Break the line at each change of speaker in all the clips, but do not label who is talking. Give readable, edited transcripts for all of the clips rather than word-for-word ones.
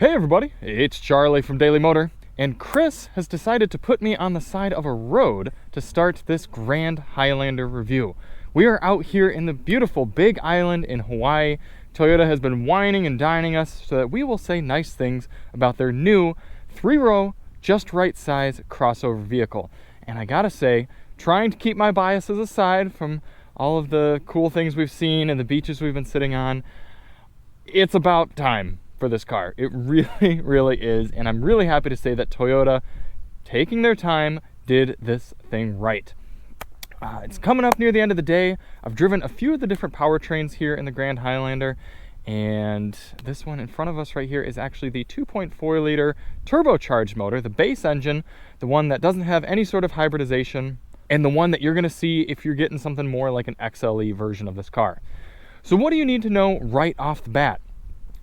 Hey everybody, it's Charlie from Daily Motor, and Chris has decided to put me on the side of a road to start this Grand Highlander review. We are out here in the beautiful Big Island in Hawaii. Toyota has been whining and dining us so that we will say nice things about their new 3-row, just right size crossover vehicle. And I gotta say, trying to keep my biases aside from all of the cool things we've seen and the beaches we've been sitting on, it's about time for this car. It really, really is. And I'm really happy to say that Toyota, taking their time, did this thing right. It's coming up near the end of the day. I've driven a few of the different powertrains here in the Grand Highlander, and this one in front of us right here is actually the 2.4 liter turbocharged motor, the base engine, the one that doesn't have any sort of hybridization, and the one that you're gonna see if you're getting something more like an XLE version of this car. So what do you need to know right off the bat?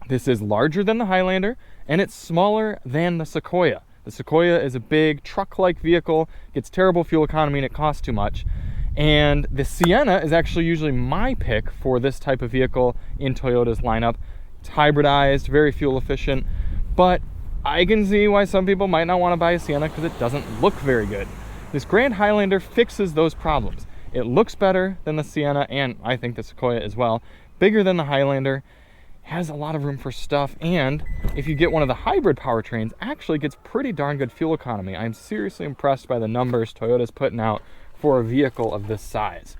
This is larger than the Highlander, and it's smaller than the Sequoia. The Sequoia is a big truck-like vehicle, gets terrible fuel economy, and it costs too much. And the Sienna is actually usually my pick for this type of vehicle in Toyota's lineup. It's hybridized, very fuel efficient, but I can see why some people might not want to buy a Sienna because it doesn't look very good. This Grand Highlander fixes those problems. It looks better than the Sienna, and I think the Sequoia as well. Bigger than the Highlander, has a lot of room for stuff, and if you get one of the hybrid powertrains, actually gets pretty darn good fuel economy. I'm seriously impressed by the numbers Toyota's putting out for a vehicle of this size.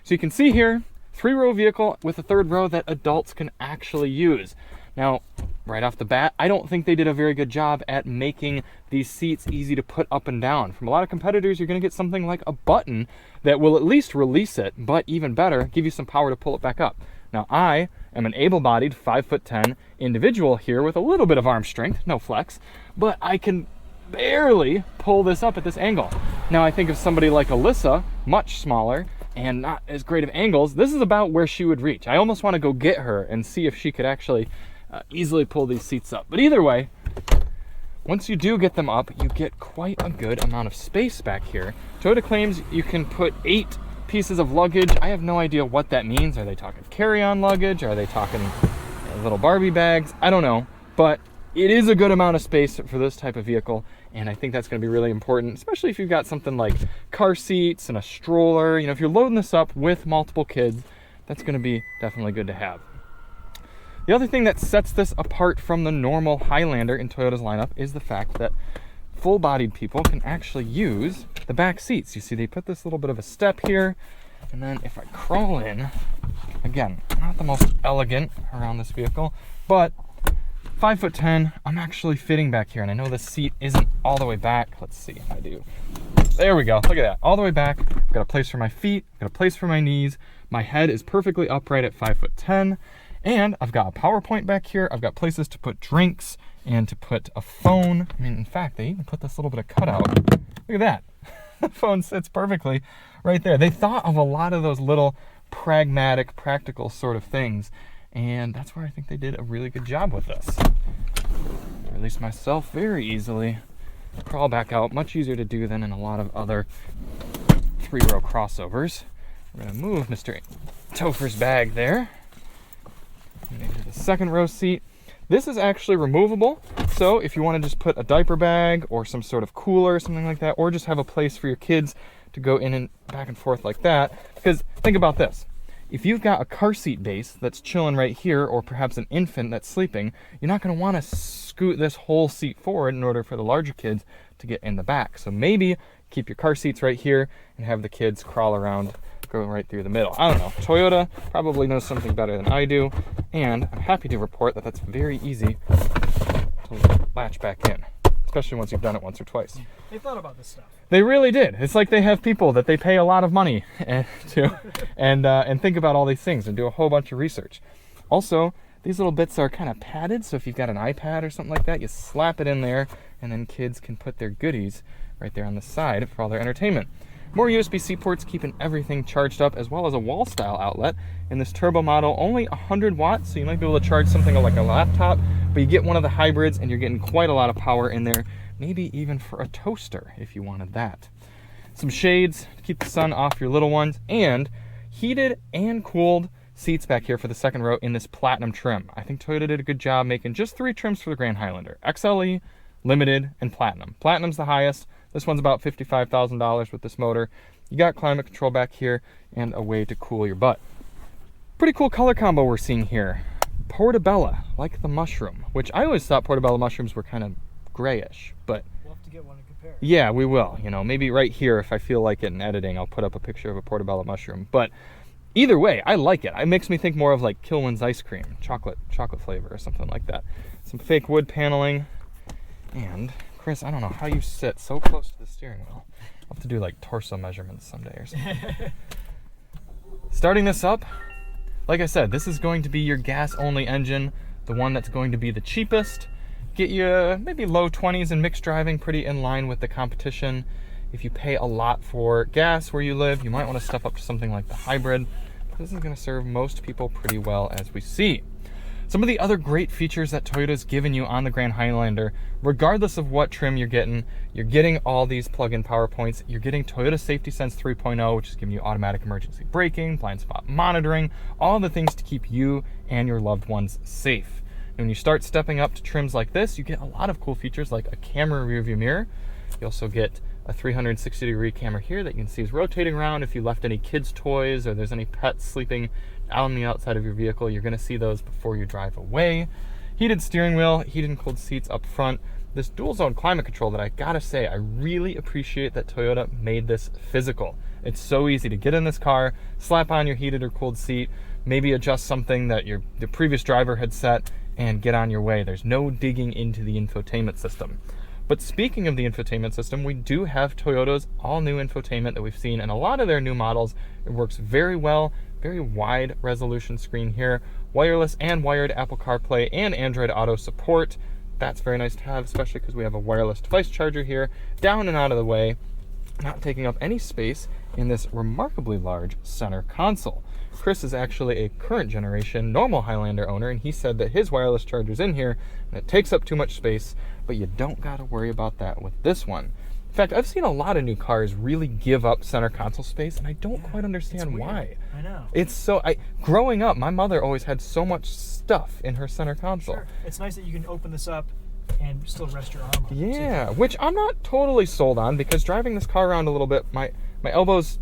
So you can see here, 3-row vehicle with a 3rd row that adults can actually use. Now, right off the bat, I don't think they did a very good job at making these seats easy to put up and down. From a lot of competitors, you're gonna get something like a button that will at least release it, but even better, give you some power to pull it back up. Now, I am an able-bodied 5'10" individual here with a little bit of arm strength, no flex, but I can barely pull this up at this angle. Now, I think of somebody like Alyssa, much smaller and not as great of angles, this is about where she would reach. I almost want to go get her and see if she could actually easily pull these seats up. But either way, once you do get them up, you get quite a good amount of space back here. Toyota claims you can put 8 pieces of luggage. I have no idea what that means. Are they talking carry-on luggage? Are they talking little Barbie bags? I don't know, but it is a good amount of space for this type of vehicle, and I think that's going to be really important, especially if you've got something like car seats and a stroller. You know, if you're loading this up with multiple kids, that's going to be definitely good to have. The other thing that sets this apart from the normal Highlander in Toyota's lineup is the fact that full-bodied people can actually use the back seats. You see, they put this little bit of a step here, and then if I crawl in, again, not the most elegant around this vehicle, but 5'10", I'm actually fitting back here, and I know the seat isn't all the way back. Let's see if I do. There we go, look at that, all the way back. I've got a place for my feet, I've got a place for my knees. My head is perfectly upright at 5'10", and I've got a power point back here. I've got places to put drinks and to put a phone. I mean, in fact, they even put this little bit of cutout. Look at that. The phone sits perfectly right there. They thought of a lot of those little pragmatic, practical sort of things, and that's where I think they did a really good job with this. Release myself very easily. Crawl back out, much easier to do than in a lot of other 3-row crossovers. We're gonna move Mr. Topher's bag there. Into the 2nd row seat. This is actually removable, so if you want to just put a diaper bag or some sort of cooler or something like that, or just have a place for your kids to go in and back and forth like that, because think about this. If you've got a car seat base that's chilling right here, or perhaps an infant that's sleeping, you're not going to want to scoot this whole seat forward in order for the larger kids to get in the back. So maybe keep your car seats right here and have the kids crawl around, go right through the middle. I don't know. Toyota probably knows something better than I do, and I'm happy to report that that's very easy to latch back in, especially once you've done it once or twice.
They thought about this stuff.
They really did. It's like they have people that they pay a lot of money to and think about all these things and do a whole bunch of research. Also, these little bits are kind of padded, so if you've got an iPad or something like that, you slap it in there, and then kids can put their goodies right there on the side for all their entertainment. More USB-C ports keeping everything charged up, as well as a wall-style outlet. In this turbo model, only 100 watts, so you might be able to charge something like a laptop, but you get one of the hybrids and you're getting quite a lot of power in there, maybe even for a toaster if you wanted that. Some shades to keep the sun off your little ones, and heated and cooled seats back here for the second row in this platinum trim. I think Toyota did a good job making just 3 trims for the Grand Highlander: XLE, Limited, and Platinum. Platinum's the highest. This one's about $55,000 with this motor. You got climate control back here and a way to cool your butt. Pretty cool color combo we're seeing here. Portobello, like the mushroom, which I always thought portobello mushrooms were kind of grayish, but
we'll have to get one and compare.
Yeah, we will. You know, maybe right here, if I feel like it in editing, I'll put up a picture of a portobello mushroom. But either way, I like it. It makes me think more of like Kilwin's ice cream, chocolate flavor or something like that. Some fake wood paneling. And Chris, I don't know how you sit so close to the steering wheel. I'll have to do like torso measurements someday or something. Starting this up, like I said, this is going to be your gas-only engine, the one that's going to be the cheapest. Get you maybe low 20s in mixed driving, pretty in line with the competition. If you pay a lot for gas where you live, you might want to step up to something like the hybrid. This is going to serve most people pretty well, as we see. Some of the other great features that Toyota's given you on the Grand Highlander, regardless of what trim you're getting all these plug-in power points. You're getting Toyota Safety Sense 3.0, which is giving you automatic emergency braking, blind spot monitoring, all the things to keep you and your loved ones safe. And when you start stepping up to trims like this, you get a lot of cool features like a camera rearview mirror. You also get a 360-degree camera here that you can see is rotating around. If you left any kids' toys or there's any pets sleeping on the outside of your vehicle, you're going to see those before you drive away. Heated steering wheel, heated and cooled seats up front. This dual zone climate control that I gotta say, I really appreciate that Toyota made this physical. It's so easy to get in this car, slap on your heated or cooled seat, maybe adjust something that the previous driver had set, and get on your way. There's no digging into the infotainment system. But speaking of the infotainment system, we do have Toyota's all-new infotainment that we've seen in a lot of their new models. It works very well, very wide resolution screen here, wireless and wired Apple CarPlay and Android Auto support. That's very nice to have, especially because we have a wireless device charger here, down and out of the way, not taking up any space in this remarkably large center console. Chris is actually a current generation normal Highlander owner, and he said that his wireless charger's in here and it takes up too much space, but you don't got to worry about that with this one. In fact, I've seen a lot of new cars really give up center console space, and I don't quite understand why.
I know.
It's so, growing up, my mother always had so much stuff in her center console.
Sure. It's nice that you can open this up and still rest your arm on it.
Yeah, which I'm not totally sold on, because driving this car around a little bit, my elbows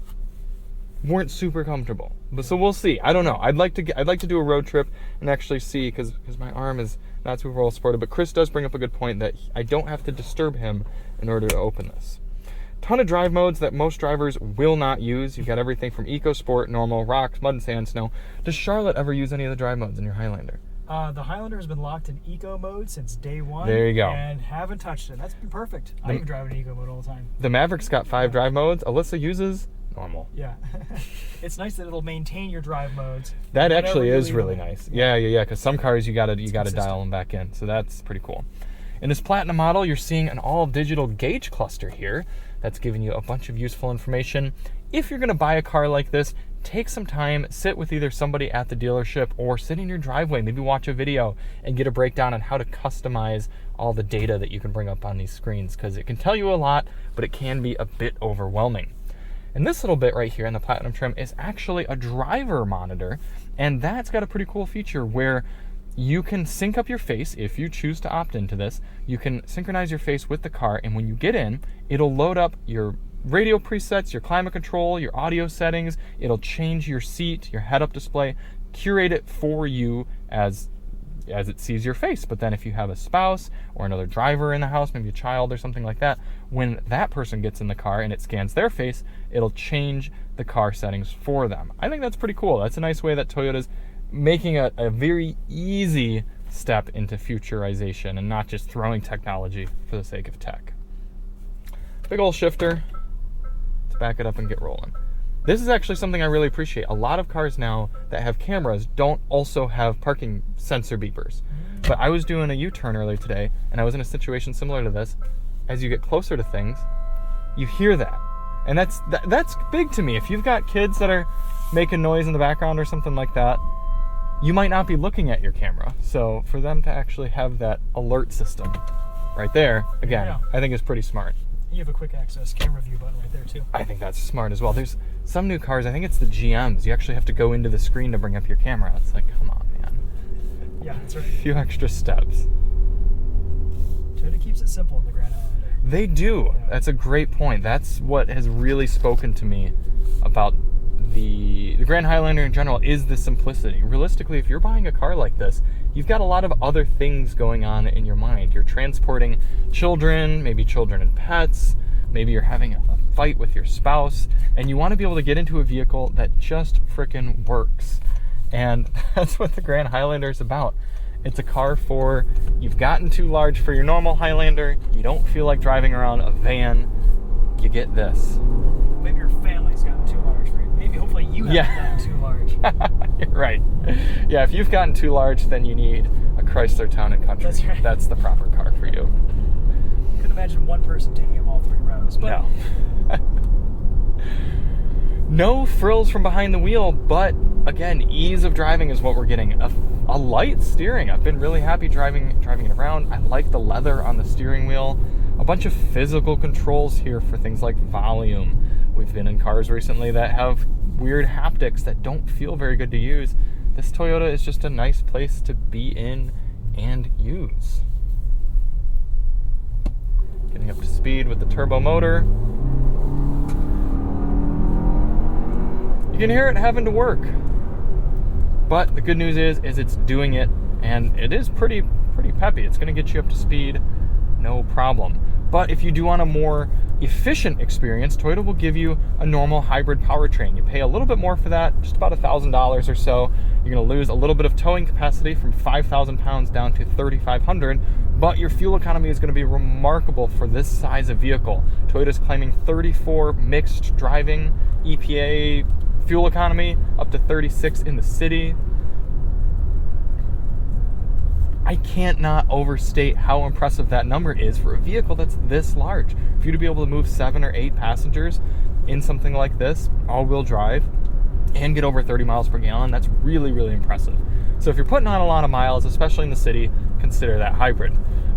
weren't super comfortable. But so we'll see. I don't know. I'd like to do a road trip and actually see, because my arm is not super well supported. But Chris does bring up a good point that I don't have to disturb him in order to open this. Ton of drive modes that most drivers will not use. You've got everything from Eco, Sport, Normal, Rocks, Mud and Sand, Snow. Does Charlotte ever use any of the drive modes in your Highlander?
The Highlander has been locked in Eco mode since day one.
There you go.
And haven't touched it. That's been perfect. I even drive in Eco mode all the time.
The Maverick's got 5 drive modes. Alyssa uses Normal.
Yeah. It's nice that it'll maintain your drive modes.
That actually is really nice. Yeah, because some cars you gotta dial them back in. So that's pretty cool. In this Platinum model, you're seeing an all-digital gauge cluster here that's giving you a bunch of useful information. If you're gonna buy a car like this, take some time, sit with either somebody at the dealership or sit in your driveway, maybe watch a video and get a breakdown on how to customize all the data that you can bring up on these screens, because it can tell you a lot, but it can be a bit overwhelming. And this little bit right here in the Platinum trim is actually a driver monitor, and that's got a pretty cool feature where you can sync up your face. If you choose to opt into this, you can synchronize your face with the car, and when you get in, it'll load up your radio presets, your climate control, your audio settings. It'll change your seat, your head-up display, curate it for you as it sees your face. But then if you have a spouse or another driver in the house, maybe a child or something like that, when that person gets in the car and it scans their face, it'll change the car settings for them. I think that's pretty cool. That's a nice way that Toyota's making a very easy step into futurization and not just throwing technology for the sake of tech. Big old shifter. Let's back it up and get rolling. This is actually something I really appreciate. A lot of cars now that have cameras don't also have parking sensor beepers. But I was doing a U-turn earlier today, and I was in a situation similar to this. As you get closer to things, you hear that. And that's big to me. If you've got kids that are making noise in the background or something like that, you might not be looking at your camera. So for them to actually have that alert system right there, again, I think is pretty smart.
You have a quick access camera view button right there too.
I think that's smart as well. There's some new cars, I think it's the GMs, you actually have to go into the screen to bring up your camera. It's like, come on, man.
Yeah, that's right.
A few extra steps.
Toyota keeps it simple in the Grand Highlander.
They do.
Yeah.
That's a great point. That's what has really spoken to me about the Grand Highlander in general, is the simplicity. Realistically, if you're buying a car like this, you've got a lot of other things going on in your mind. You're transporting children, maybe children and pets, maybe you're having a fight with your spouse, and you want to be able to get into a vehicle that just frickin' works. And that's what the Grand Highlander is about. It's a car for, you've gotten too large for your normal Highlander, you don't feel like driving around a van, you get this.
Maybe your family's gotten too large for you. Maybe hopefully you haven't gotten too large.
You're right. Yeah, if you've gotten too large, then you need a Chrysler Town and Country.
That's right.
That's the proper car for you.
Couldn't imagine one person taking up all 3 rows. But
No. No frills from behind the wheel, but again, ease of driving is what we're getting. A light steering. I've been really happy driving it around. I like the leather on the steering wheel. A bunch of physical controls here for things like volume. We've been in cars recently that have weird haptics that don't feel very good to use. This Toyota is just a nice place to be in and use. Getting up to speed with the turbo motor. You can hear it having to work. But the good news is it's doing it, and it is pretty peppy. It's going to get you up to speed, no problem. But if you do want a more efficient experience, Toyota will give you a normal hybrid powertrain. You pay a little bit more for that, just about $1,000 or so. You're going to lose a little bit of towing capacity from 5,000 pounds down to 3,500, but your fuel economy is going to be remarkable for this size of vehicle. Toyota's claiming 34 mixed driving EPA fuel economy, up to 36 in the city. I can't not overstate how impressive that number is for a vehicle that's this large. For you to be able to move 7 or 8 passengers in something like this, all-wheel drive, and get over 30 miles per gallon, that's really, really impressive. So if you're putting on a lot of miles, especially in the city, consider that hybrid.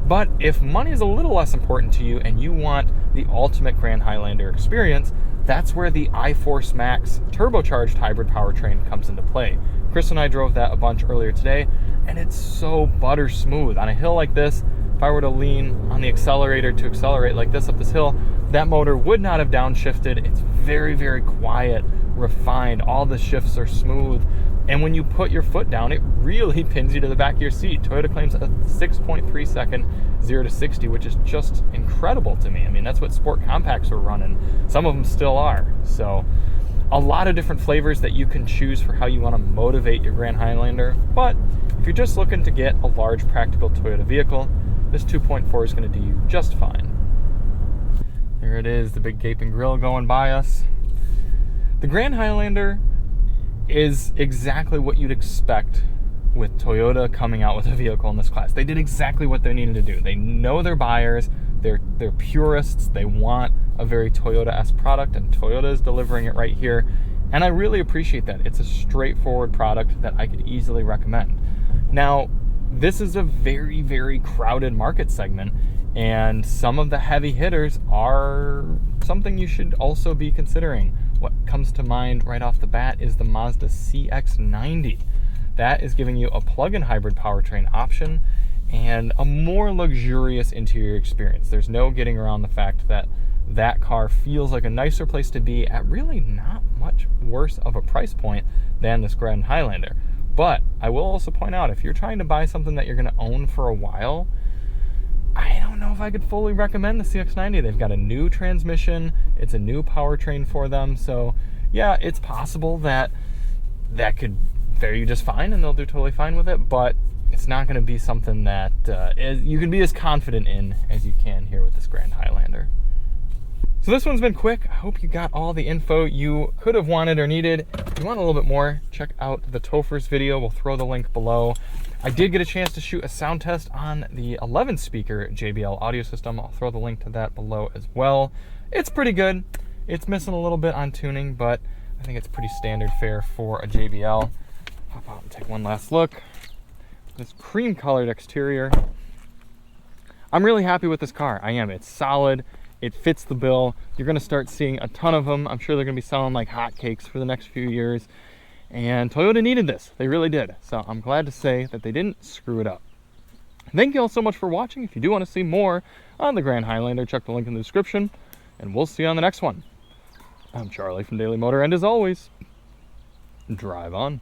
But if money is a little less important to you and you want the ultimate Grand Highlander experience, that's where the iForce Max turbocharged hybrid powertrain comes into play. Chris and I drove that a bunch earlier today, and it's so butter smooth. On a hill like this, if I were to lean on the accelerator to accelerate like this up this hill, that motor would not have downshifted. It's very, very quiet, refined. All the shifts are smooth. And when you put your foot down, it really pins you to the back of your seat. Toyota claims a 6.3 second 0 to 60, which is just incredible to me. I mean, that's what sport compacts were running. Some of them still are. So a lot of different flavors that you can choose for how you want to motivate your Grand Highlander. But if you're just looking to get a large practical Toyota vehicle, this 2.4 is going to do you just fine. There it is, the big gaping grill going by us. The Grand Highlander is exactly what you'd expect with Toyota coming out with a vehicle in this class. They did exactly what they needed to do. They know their buyers, they're purists, they want a very Toyota-esque product, and Toyota is delivering it right here. And I really appreciate that. It's a straightforward product that I could easily recommend. Now, this is a very, very crowded market segment, and some of the heavy hitters are something you should also be considering. What comes to mind right off the bat is the Mazda CX-90. That is giving you a plug-in hybrid powertrain option and a more luxurious interior experience. There's no getting around the fact that that car feels like a nicer place to be at really not much worse of a price point than this Grand Highlander. But I will also point out, if you're trying to buy something that you're going to own for a while, I don't know if I could fully recommend the CX-90. They've got a new transmission. It's a new powertrain for them. So yeah, it's possible that could fare you just fine and they'll do totally fine with it, but it's not going to be something that you can be as confident in as you can here with this Grand Highlander. So this one's been quick. I hope you got all the info you could have wanted or needed. If you want a little bit more, check out the Topher's video. We'll throw the link below. I did get a chance to shoot a sound test on the 11 speaker Jbl Audio System. I'll throw the link to that below as well. It's pretty good. It's missing a little bit on tuning, but I think it's pretty standard fare for a JBL. Hop out and take one last look. This cream colored exterior. I'm really happy with this car. I am. It's solid. It fits the bill. You're gonna start seeing a ton of them. I'm sure they're gonna be selling like hotcakes for the next few years. And Toyota needed this. They really did. So I'm glad to say that they didn't screw it up. Thank you all so much for watching. If you do want to see more on the Grand Highlander, check the link in the description, and we'll see you on the next one. I'm Charlie from Daily Motor, and as always, drive on.